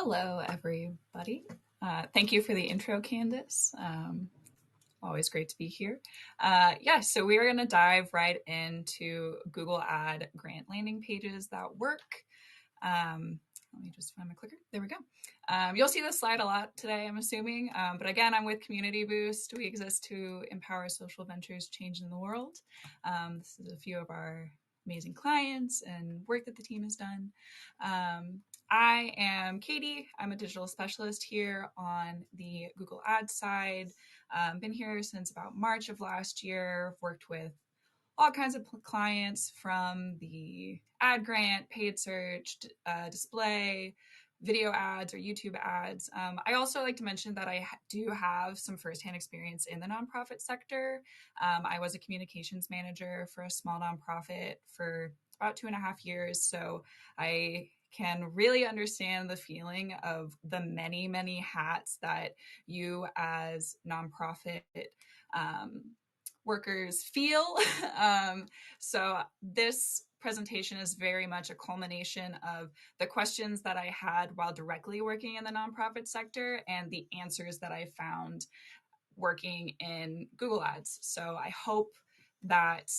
Hello, everybody. Thank you for the intro, Candace. Always great to be here. So we are going to dive right into Google Ad grant landing pages that work. Let me just find my clicker. There we go. You'll see this slide a lot today, I'm assuming. But again, I'm with Community Boost. We exist to empower social ventures changing the world. This is a few of our amazing clients and work that the team has done. I am Katie. I'm a digital specialist here on the Google Ads side. Been here since about March of last year. I've worked with all kinds of clients from the ad grant, paid search, display, video ads, or YouTube ads. I also like to mention that I do have some firsthand experience in the nonprofit sector. I was a communications manager for a small nonprofit for about 2.5 years. So I can really understand the feeling of the many, many hats that you as nonprofit workers feel. So this presentation is very much a culmination of the questions that I had while directly working in the nonprofit sector and the answers that I found working in Google Ads. So I hope that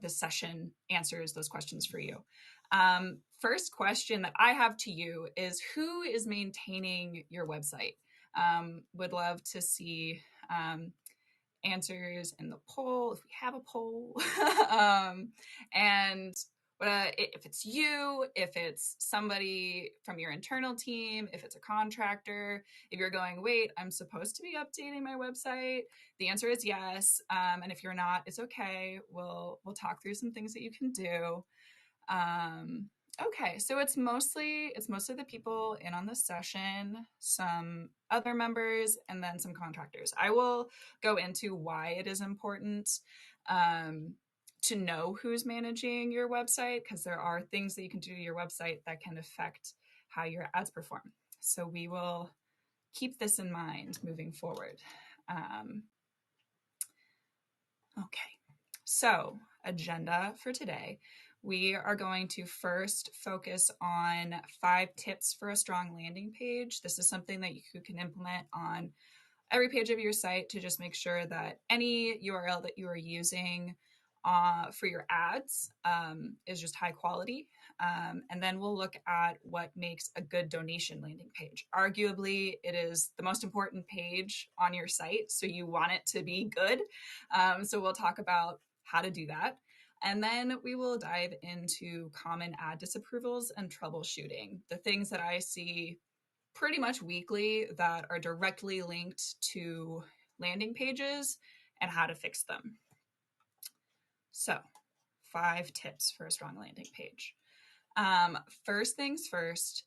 this session answers those questions for you. First question that I have to you is, who is maintaining your website? Would love to see answers in the poll, if we have a poll. And if it's you, if it's somebody from your internal team, if it's a contractor, if you're going, wait, I'm supposed to be updating my website, the answer is yes. And if you're not, it's okay. We'll talk through some things that you can do. Okay, so it's mostly the people in on this session, some other members, and then some contractors. I will go into why it is important to know who's managing your website, because there are things that you can do to your website that can affect how your ads perform. So we will keep this in mind moving forward. Okay, so agenda for today. We are going to first focus on 5 tips for a strong landing page. This is something that you can implement on every page of your site to just make sure that any URL that you are using for your ads is just high quality. And then we'll look at what makes a good donation landing page. Arguably, it is the most important page on your site, so you want it to be good. So we'll talk about how to do that. And then we will dive into common ad disapprovals and troubleshooting, the things that I see pretty much weekly that are directly linked to landing pages and how to fix them. So 5 tips for a strong landing page. First things first,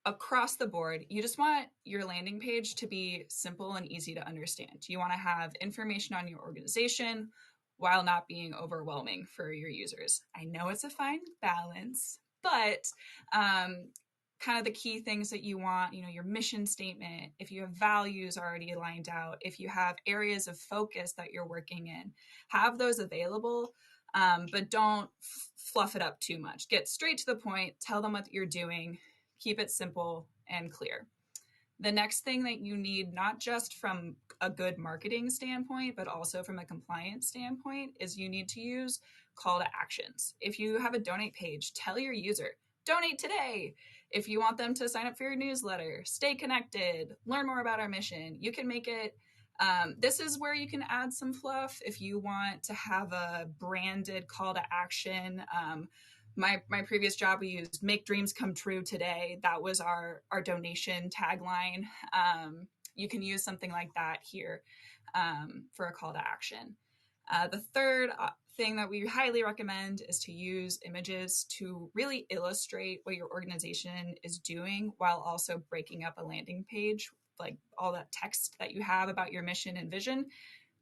across the board, you just want your landing page to be simple and easy to understand. You want to have information on your organization while not being overwhelming for your users. I know it's a fine balance, but kind of the key things that you want, your mission statement, if you have values already lined out, if you have areas of focus that you're working in, have those available, but don't fluff it up too much. Get straight to the point, tell them what you're doing, keep it simple and clear. The next thing that you need, not just from a good marketing standpoint, but also from a compliance standpoint, is you need to use call to actions. If you have a donate page, tell your user, donate today. If you want them to sign up for your newsletter, stay connected, learn more about our mission, you can make it. This is where you can add some fluff if you want to have a branded call to action. My previous job, we used make dreams come true today. That was our donation tagline. You can use something like that here for a call to action. The third thing that we highly recommend is to use images to really illustrate what your organization is doing while also breaking up a landing page, like all that text that you have about your mission and vision.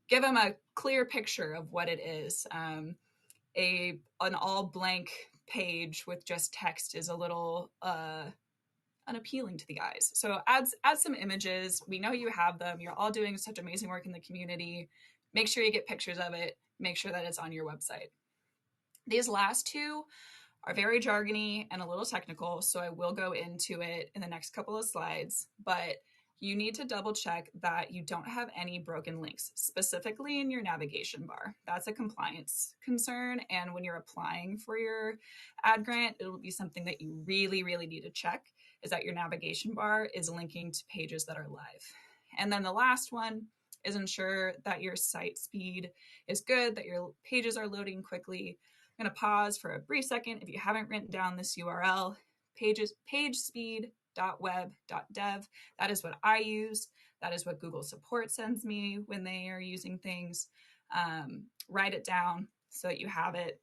Give them a clear picture of what it is. An all blank page with just text is a little unappealing to the eyes. So add some images. We know you have them. You're all doing such amazing work in the community. Make sure you get pictures of it. Make sure that it's on your website. These last 2 are very jargony and a little technical, so I will go into it in the next couple of slides, but you need to double check that you don't have any broken links, specifically in your navigation bar. That's a compliance concern, and when you're applying for your ad grant, it will be something that you really, really need to check, is that your navigation bar is linking to pages that are live. And then the last one is ensure that your site speed is good, that your pages are loading quickly. I'm going to pause for a brief second. If you haven't written down this URL, pagespeed.web.dev. That is what I use. That is what Google support sends me when they are using things. Write it down so that you have it.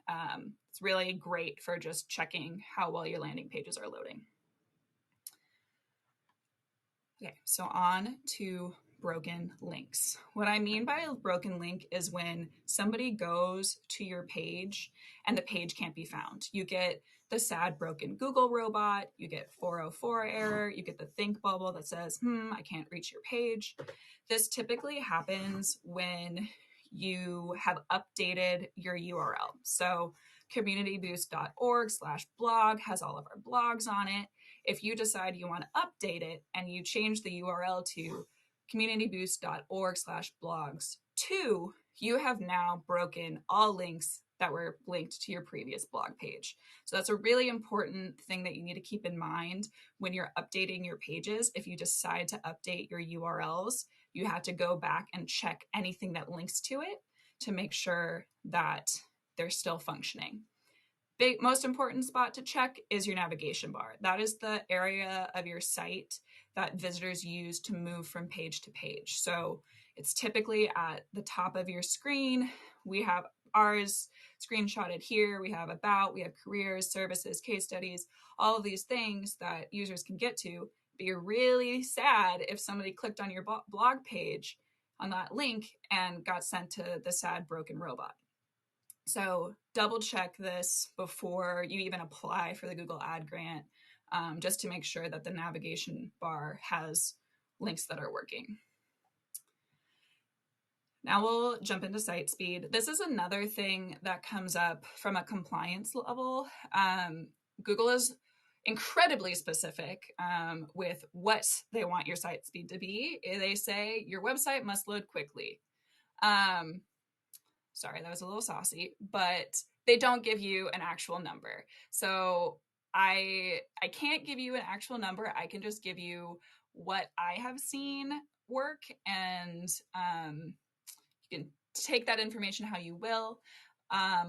It's really great for just checking how well your landing pages are loading. Okay, so on to broken links. What I mean by a broken link is when somebody goes to your page and the page can't be found. You get the sad broken Google robot, you get 404 error, you get the think bubble that says, I can't reach your page. This typically happens when you have updated your URL. So communityboost.org/blog has all of our blogs on it. If you decide you want to update it and you change the URL to communityboost.org/blogs 2, you have now broken all links that were linked to your previous blog page. So that's a really important thing that you need to keep in mind when you're updating your pages. If you decide to update your URLs, you have to go back and check anything that links to it to make sure that they're still functioning. Most important spot to check is your navigation bar. That is the area of your site that visitors use to move from page to page. So it's typically at the top of your screen. We have ours screenshotted here. We have about, we have careers, services, case studies, all of these things that users can get to. But you're really sad if somebody clicked on your blog page on that link and got sent to the sad broken robot. So double check this before you even apply for the Google Ad Grant, just to make sure that the navigation bar has links that are working. Now we'll jump into site speed. This is another thing that comes up from a compliance level. Google is incredibly specific with what they want your site speed to be. They say your website must load quickly. Sorry, that was a little saucy, but they don't give you an actual number. So I can't give you an actual number. I can just give you what I have seen work, and you can take that information how you will.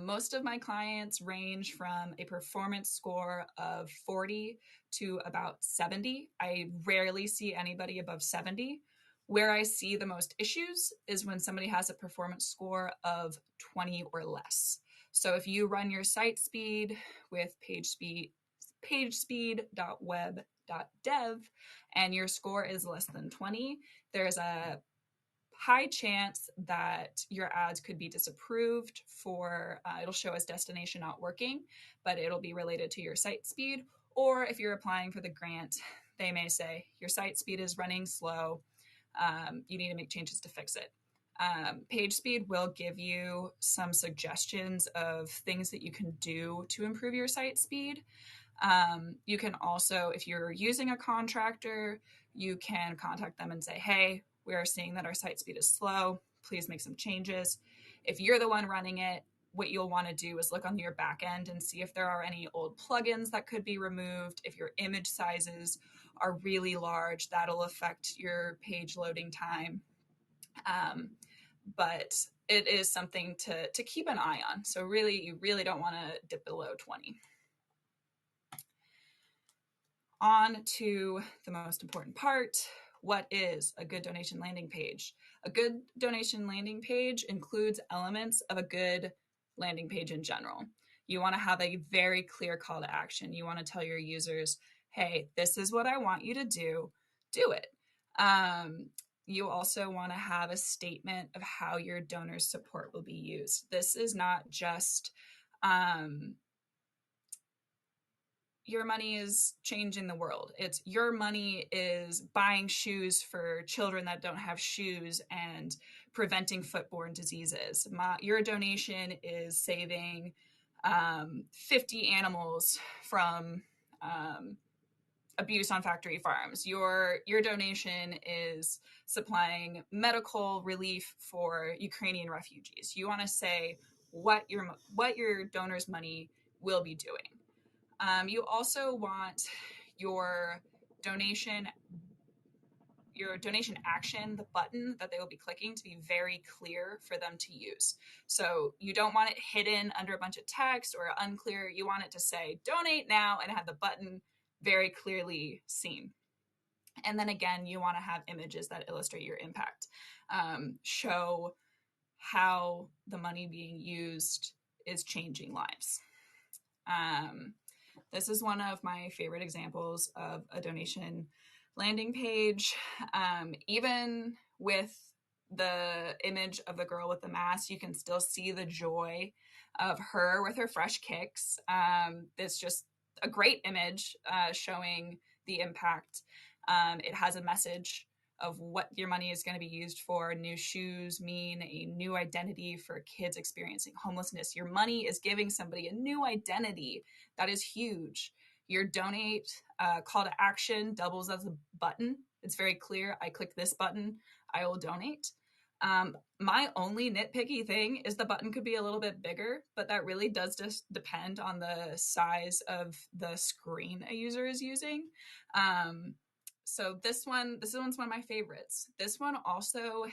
Most of my clients range from a performance score of 40 to about 70. I rarely see anybody above 70. Where I see the most issues is when somebody has a performance score of 20 or less. So if you run your site speed with pagespeed.web.dev and your score is less than 20, there's a high chance that your ads could be disapproved for, it'll show as destination not working, but it'll be related to your site speed. Or if you're applying for the grant, they may say your site speed is running slow. You need to make changes to fix it. PageSpeed will give you some suggestions of things that you can do to improve your site speed. You can also, if you're using a contractor, you can contact them and say, hey, we are seeing that our site speed is slow. Please make some changes. If you're the one running it, what you'll want to do is look on your back end and see if there are any old plugins that could be removed. If your image sizes are really large, that'll affect your page loading time. But it is something to keep an eye on. So really, you really don't want to dip below 20. On to the most important part. What is a good donation landing page? A good donation landing page includes elements of a good landing page in general. You want to have a very clear call to action. You want to tell your users, hey, this is what I want you to do it. You also want to have a statement of how your donors' support will be used. This is not just your money is changing the world. It's your money is buying shoes for children that don't have shoes and preventing foodborne diseases. Your donation is saving 50 animals from abuse on factory farms. Your donation is supplying medical relief for Ukrainian refugees. You want to say what your donor's money will be doing. You also want your donation action, the button that they will be clicking, to be very clear for them to use. So you don't want it hidden under a bunch of text or unclear. You want it to say donate now and have the button very clearly seen. And then again, you want to have images that illustrate your impact, show how the money being used is changing lives. This is one of my favorite examples of a donation landing page. Even with the image of the girl with the mask, you can still see the joy of her with her fresh kicks. It's just a great image showing the impact. It has a message of what your money is going to be used for. New shoes mean a new identity for kids experiencing homelessness. Your money is giving somebody a new identity. That is huge. Your donate call to action doubles as a button. It's very clear. I click this button, I will donate. My only nitpicky thing is the button could be a little bit bigger, but that really does just depend on the size of the screen a user is using. So this one's one of my favorites. This one also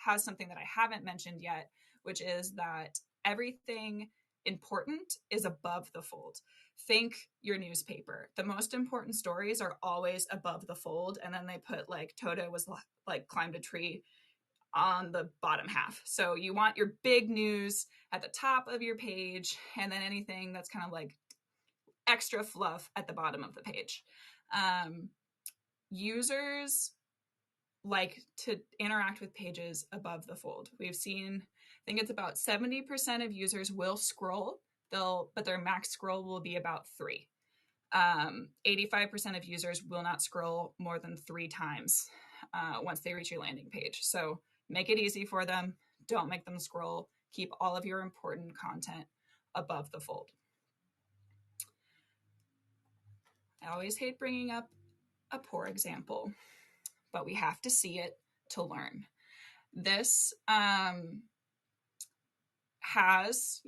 has something that I haven't mentioned yet, which is that everything important is above the fold. Think your newspaper. The most important stories are always above the fold, and then they put like Toto was like climbed a tree on the bottom half. So you want your big news at the top of your page, and then anything that's kind of like extra fluff at the bottom of the page. Users like to interact with pages above the fold. We've seen, I think it's about 70% of users will scroll, but their max scroll will be about 3. 85% of users will not scroll more than 3 times once they reach your landing page. So make it easy for them. Don't make them scroll. Keep all of your important content above the fold. I always hate bringing up a poor example, but we have to see it to learn. This has,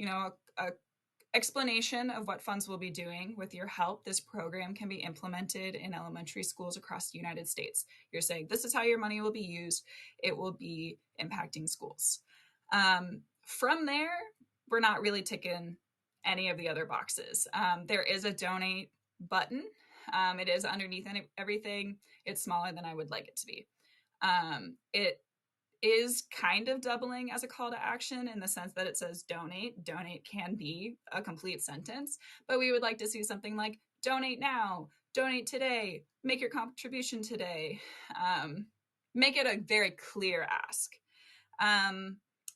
a explanation of what funds will be doing. With your help, this program can be implemented in elementary schools across the United States. You're saying, this is how your money will be used. It will be impacting schools. From there, we're not really ticking any of the other boxes. There is a donate button. It is underneath everything. It's smaller than I would like it to be. It is kind of doubling as a call to action in the sense that it says donate. Donate can be a complete sentence, but we would like to see something like donate now, donate today, make your contribution today. Make it a very clear ask.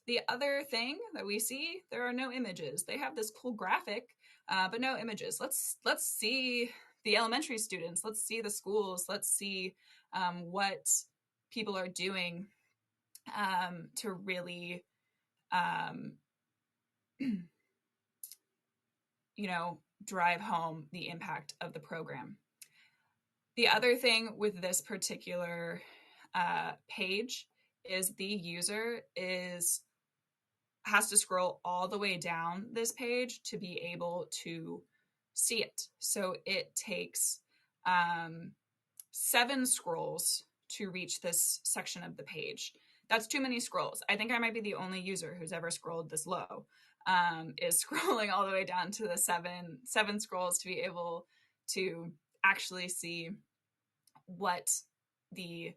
The other thing that we see, there are no images. They have this cool graphic, but no images. Let's see the elementary students. Let's see the schools. Let's see what people are doing to really, drive home the impact of the program. The other thing with this particular page is the user has to scroll all the way down this page to be able to see it. So it takes 7 scrolls to reach this section of the page. That's too many scrolls. I think I might be the only user who's ever scrolled this low, is scrolling all the way down to the seven scrolls to be able to actually see what the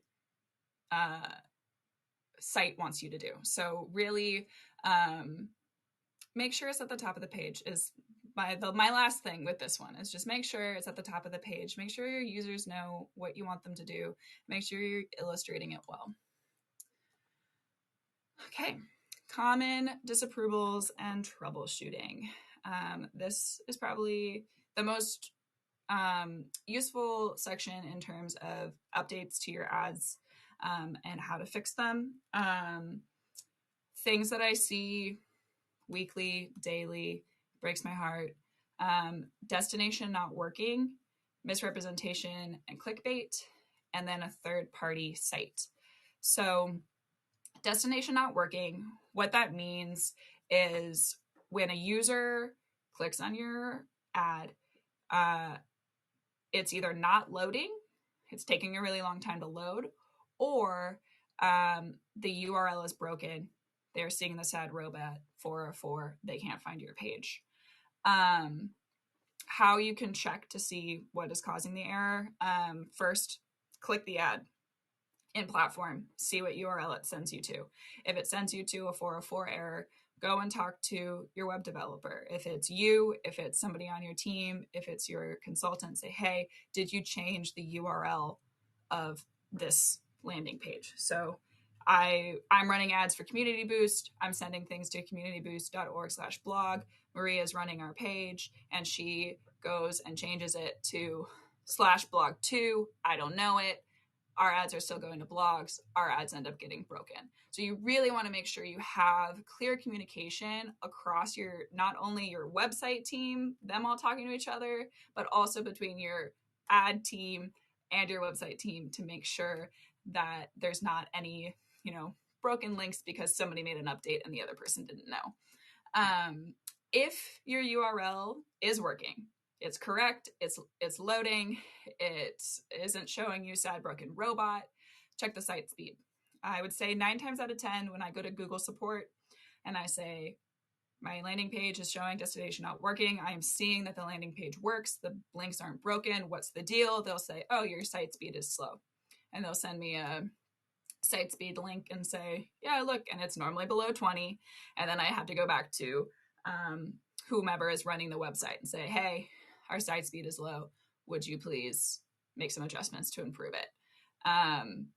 site wants you to do. So really make sure it's at the top of the page is my last thing with this one is just make sure it's at the top of the page. Make sure your users know what you want them to do. Make sure you're illustrating it well. Okay, common disapprovals and troubleshooting. This is probably the most useful section in terms of updates to your ads and how to fix them. Things that I see weekly, daily, breaks my heart. Destination not working, misrepresentation, and clickbait, and then a third-party site. So destination not working, what that means is when a user clicks on your ad, it's either not loading, it's taking a really long time to load, or the URL is broken. They're seeing the sad robot 404. They can't find your page. How you can check to see what is causing the error. First, click the ad in platform, see what URL it sends you to. If it sends you to a 404 error, go and talk to your web developer. If it's you, if it's somebody on your team, if it's your consultant, say, hey, did you change the URL of this landing page? So I'm running ads for Community Boost. I'm sending things to communityboost.org/blog. Maria is running our page, and she goes and changes it to /blog2. I don't know it. Our ads are still going to blogs. Our ads end up getting broken. So you really want to make sure you have clear communication across your, not only your website team, them all talking to each other, but also between your ad team and your website team to make sure that there's not any, broken links because somebody made an update and the other person didn't know. If your URL is working, it's correct, it's loading, it isn't showing you sad broken robot, check the site speed. I would say 9 times out of 10 when I go to Google support and I say my landing page is showing destination not working, I am seeing that the landing page works, the links aren't broken, what's the deal? They'll say, oh, your site speed is slow. And they'll send me a site speed link and say, yeah, look, and it's normally below 20. And then I have to go back to whomever is running the website and say, hey, our site speed is low. Would you please make some adjustments to improve it? And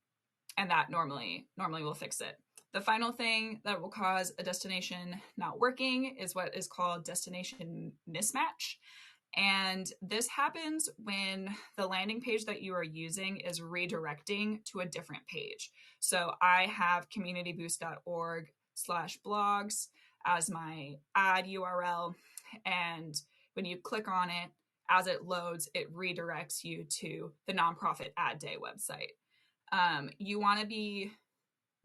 that normally will fix it. The final thing that will cause a destination not working is what is called destination mismatch. And this happens when the landing page that you are using is redirecting to a different page. So I have communityboost.org/blogs as my ad URL. And when you click on it, as it loads, it redirects you to the Nonprofit Ad Day website. You want to be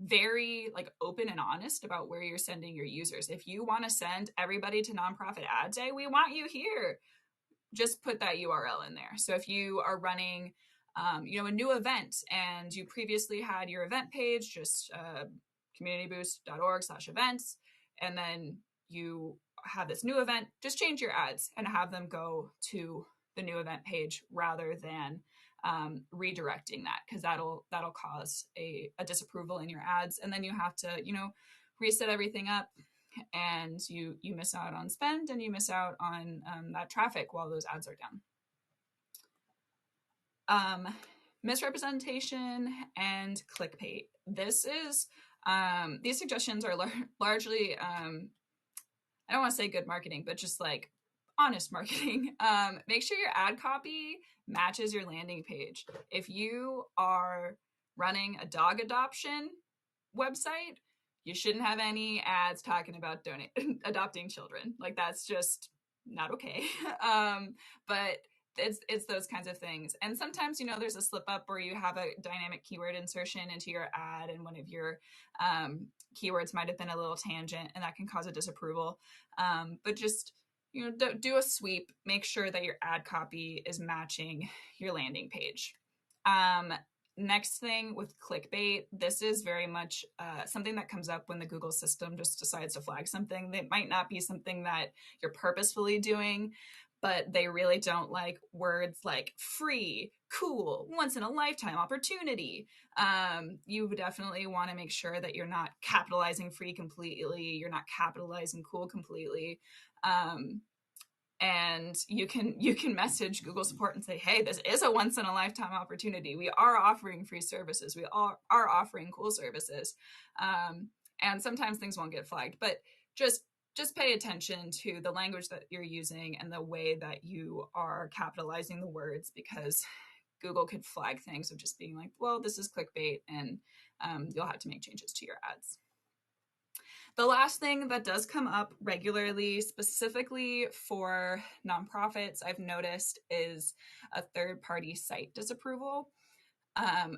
very open and honest about where you're sending your users. If you want to send everybody to Nonprofit Ad Day, we want you here. Just put that URL in there. So if you are running, a new event and you previously had your event page, just communityboost.org/events, and then you have this new event, just change your ads and have them go to the new event page rather than redirecting that, because that'll cause a disapproval in your ads, and then you have to reset everything up, and you miss out on spend and you miss out on that traffic while those ads are down. Misrepresentation and clickbait. This is these suggestions are largely I don't want to say good marketing, but just honest marketing. Make sure your ad copy matches your landing page. If you are running a dog adoption website, you shouldn't have any ads talking about adopting children. That's just not okay. But it's those kinds of things. And sometimes, there's a slip up where you have a dynamic keyword insertion into your ad, and one of your keywords might have been a little tangent, and that can cause a disapproval. But just, do a sweep, make sure that your ad copy is matching your landing page. Next thing with clickbait, this is very much something that comes up when the Google system just decides to flag something. That might not be something that you're purposefully doing, but they really don't like words like free, cool, once in a lifetime opportunity. You definitely want to make sure that you're not capitalizing free completely, you're not capitalizing cool completely. And you can message Google support and say, hey, this is a once in a lifetime opportunity. We are offering free services. We are offering cool services. And sometimes things won't get flagged, but just pay attention to the language that you're using and the way that you are capitalizing the words, because Google could flag things of just being like, well, this is clickbait, and you'll have to make changes to your ads. The last thing that does come up regularly, specifically for nonprofits, I've noticed is a third-party site disapproval.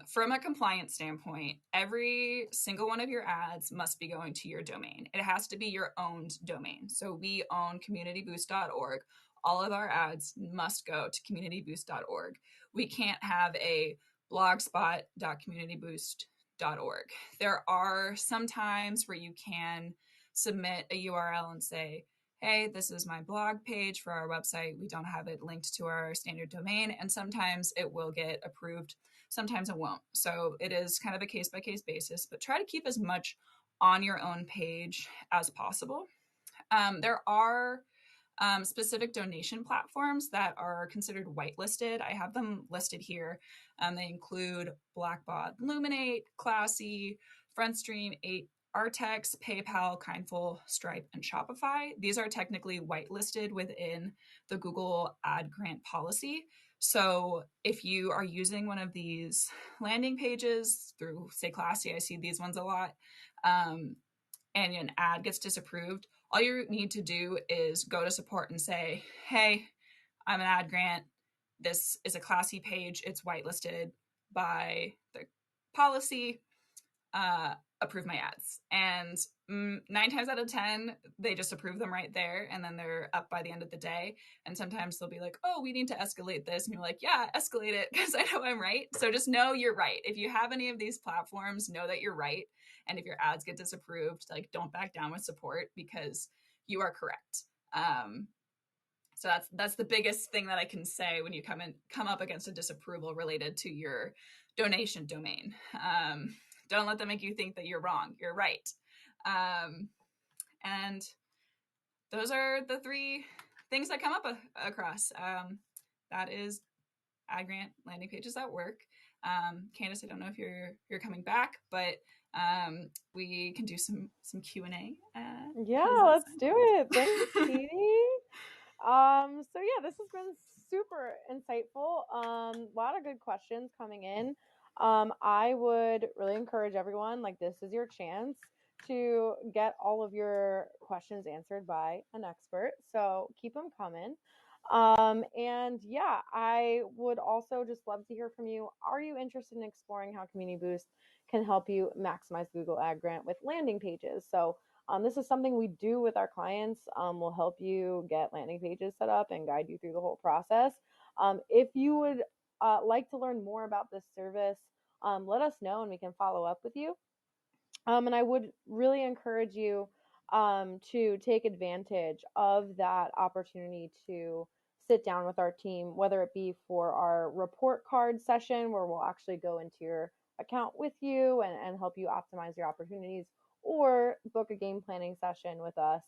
From a compliance standpoint, every single one of your ads must be going to your domain. It has to be your owned domain. So we own communityboost.org. All of our ads must go to communityboost.org. We can't have a blogspot.communityboost.org. There are some times where you can submit a URL and say, hey, this is my blog page for our website. We don't have it linked to our standard domain. And sometimes it will get approved. Sometimes it won't. So it is kind of a case-by-case basis, but try to keep as much on your own page as possible. There are specific donation platforms that are considered whitelisted. I have them listed here. They include Blackbaud, Luminate, Classy, FrontStream, 8 Artex, PayPal, Kindful, Stripe, and Shopify. These are technically whitelisted within the Google Ad Grant policy. So if you are using one of these landing pages through, say, Classy, I see these ones a lot, and an ad gets disapproved, all you need to do is go to support and say, hey, I'm an ad grant. This is a Classy page. It's whitelisted by the policy. Approve my ads. And 9 times out of 10, they just approve them right there. And then they're up by the end of the day. And sometimes they'll be like, oh, we need to escalate this. And you're like, yeah, escalate it because I know I'm right. So just know you're right. If you have any of these platforms, know that you're right. And if your ads get disapproved, like, don't back down with support because you are correct. So that's the biggest thing that I can say when you come up against a disapproval related to your donation domain. Don't let them make you think that you're wrong. You're right. And those are the 3 things that come up across. That is ad grant landing pages at work. Candace, I don't know if you're coming back, but we can do some Q&A. Yeah, let's do it. Thanks, Katie. So yeah, this has been super insightful. A lot of good questions coming in. I would really encourage everyone, like, this is your chance to get all of your questions answered by an expert. So keep them coming. And yeah, I would also just love to hear from you. Are you interested in exploring how Community Boost can help you maximize Google Ad Grant with landing pages? So this is something we do with our clients. We'll help you get landing pages set up and guide you through the whole process. If you would like to learn more about this service, let us know and we can follow up with you. And I would really encourage you to take advantage of that opportunity to sit down with our team, whether it be for our report card session where we'll actually go into your account with you and help you optimize your opportunities, or book a game planning session with us.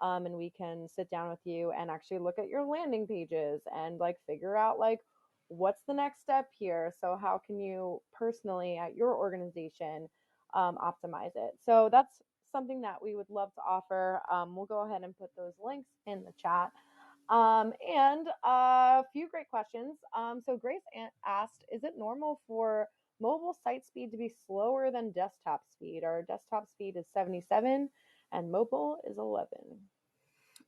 And we can sit down with you and actually look at your landing pages and like figure out like what's the next step here. So how can you personally at your organization optimize it? So that's something that we would love to offer. We'll go ahead and put those links in the chat. And a few great questions. So Grace asked, is it normal for mobile site speed to be slower than desktop speed? Our desktop speed is 77 and mobile is 11.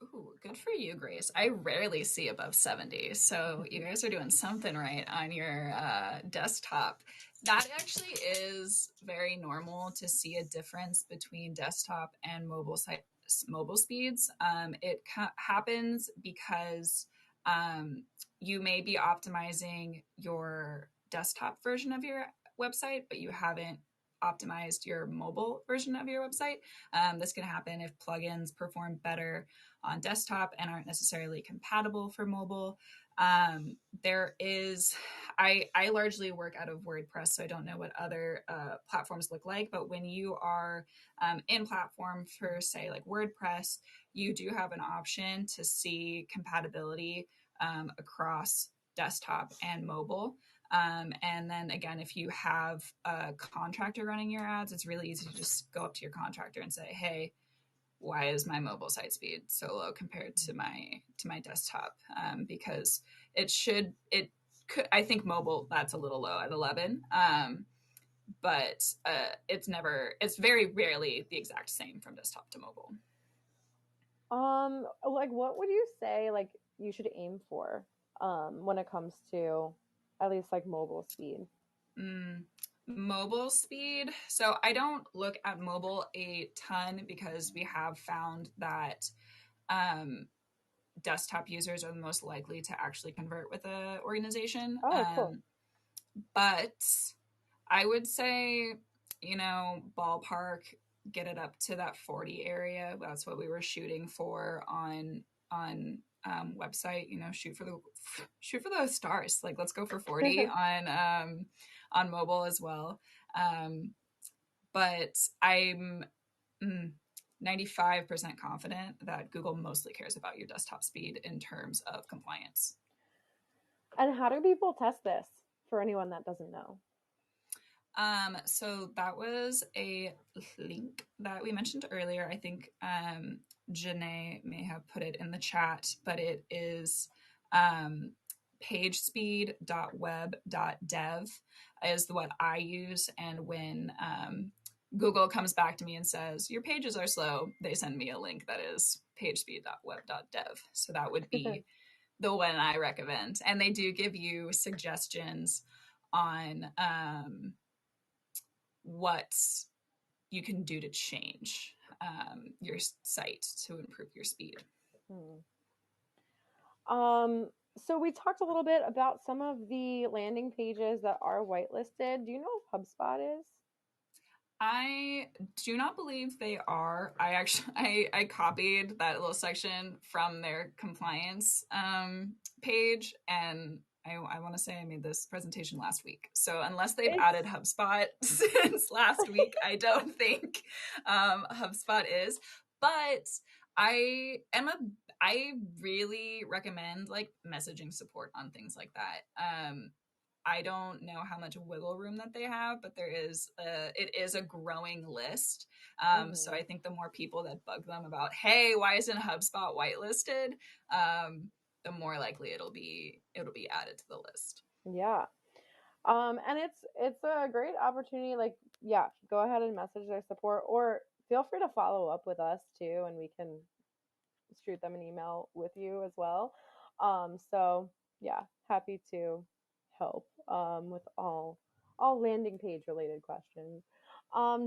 Ooh, good for you, Grace. I rarely see above 70, so you guys are doing something right on your desktop. That actually is very normal to see a difference between desktop and mobile speeds. It happens because you may be optimizing your desktop version of your website, but you haven't optimized your mobile version of your website. This can happen if plugins perform better on desktop and aren't necessarily compatible for mobile. I largely work out of WordPress, so I don't know what other platforms look like, but when you are in platform for, say, like WordPress, you do have an option to see compatibility across desktop and mobile. And then again, if you have a contractor running your ads, it's really easy to just go up to your contractor and say, hey, why is my mobile site speed so low compared to my desktop? Because I think mobile, that's a little low at 11. but it's very rarely the exact same from desktop to mobile. Like what would you say like you should aim for when it comes to at least like mobile speed? Mobile speed. So I don't look at mobile a ton because we have found that um, desktop users are the most likely to actually convert with an organization. Oh, cool. But I would say, ballpark, get it up to that 40 area. That's what we were shooting for on website. Shoot for those stars. Like, let's go for 40 on mobile as well. But I'm 95% confident that Google mostly cares about your desktop speed in terms of compliance. And how do people test this for anyone that doesn't know? So that was a link that we mentioned earlier. I think Janae may have put it in the chat, but it is pagespeed.web.dev is what I use. And when Google comes back to me and says, your pages are slow, they send me a link that is pagespeed.web.dev. So that would be the one I recommend. And they do give you suggestions on what you can do to change your site to improve your speed. So we talked a little bit about some of the landing pages that are whitelisted. Do you know if HubSpot is? I do not believe they are. I copied that little section from their compliance page, and I want to say I made this presentation last week. So unless they've added HubSpot since last week, I don't think HubSpot is. But I really recommend like messaging support on things like that. I don't know how much wiggle room that they have, but it is a growing list. So I think the more people that bug them about, hey, why isn't HubSpot whitelisted? The more likely it'll be added to the list. Yeah. And it's a great opportunity. Like, yeah, go ahead and message their support, or feel free to follow up with us too, and we can shoot them an email with you as well. So yeah, happy to help with all landing page related questions.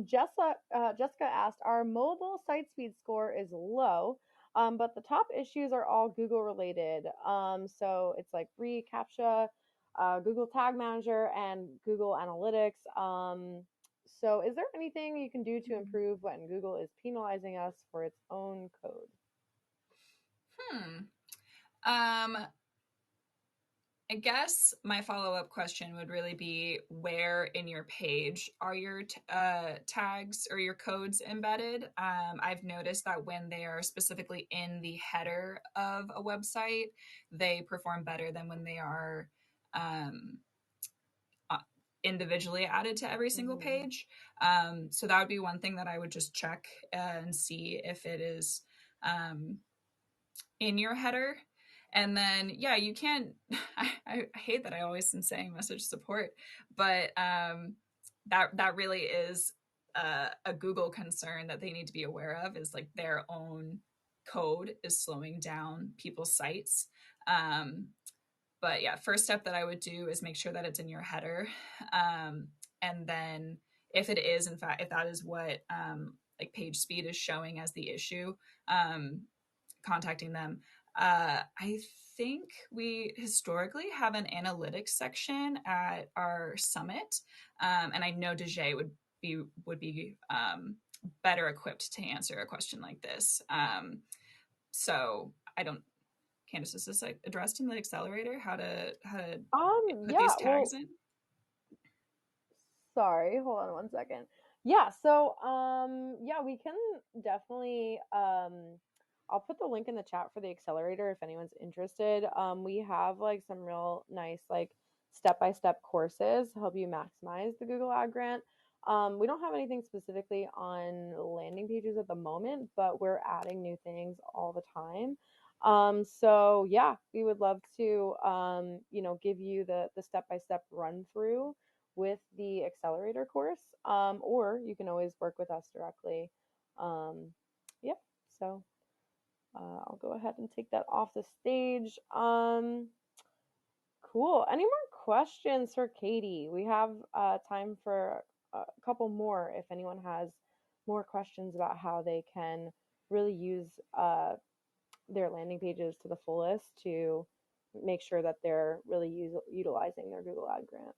Jessica asked, our mobile site speed score is low, but the top issues are all Google related. So it's like reCAPTCHA, Google Tag Manager, and Google Analytics. So is there anything you can do to improve when Google is penalizing us for its own code? I guess my follow-up question would really be, where in your page are your tags or your codes embedded? I've noticed that when they are specifically in the header of a website, they perform better than when they are individually added to every single page. So that would be one thing that I would just check and see if it is in your header. And then, yeah, you can't, I hate that I always am saying message support, but that really is a Google concern that they need to be aware of, is like their own code is slowing down people's sites. But yeah, first step that I would do is make sure that it's in your header. And then if it is, in fact, if that is what like page speed is showing as the issue, contacting them. I think we historically have an analytics section at our summit, and I know Dejay would be better equipped to answer a question like this. So I don't. Candace, is this like addressed in the accelerator? How to put these tags in? Sorry, hold on one second. Yeah, so yeah, we can definitely I'll put the link in the chat for the accelerator if anyone's interested. We have like some real nice like step-by-step courses to help you maximize the Google Ad Grant. We don't have anything specifically on landing pages at the moment, but we're adding new things all the time. So yeah, we would love to give you the step-by-step run through with the accelerator course, or you can always work with us directly. Yep. So I'll go ahead and take that off the stage. Cool. Any more questions for Katie? We have time for a couple more if anyone has more questions about how they can really use their landing pages to the fullest to make sure that they're really utilizing their Google Ad Grant.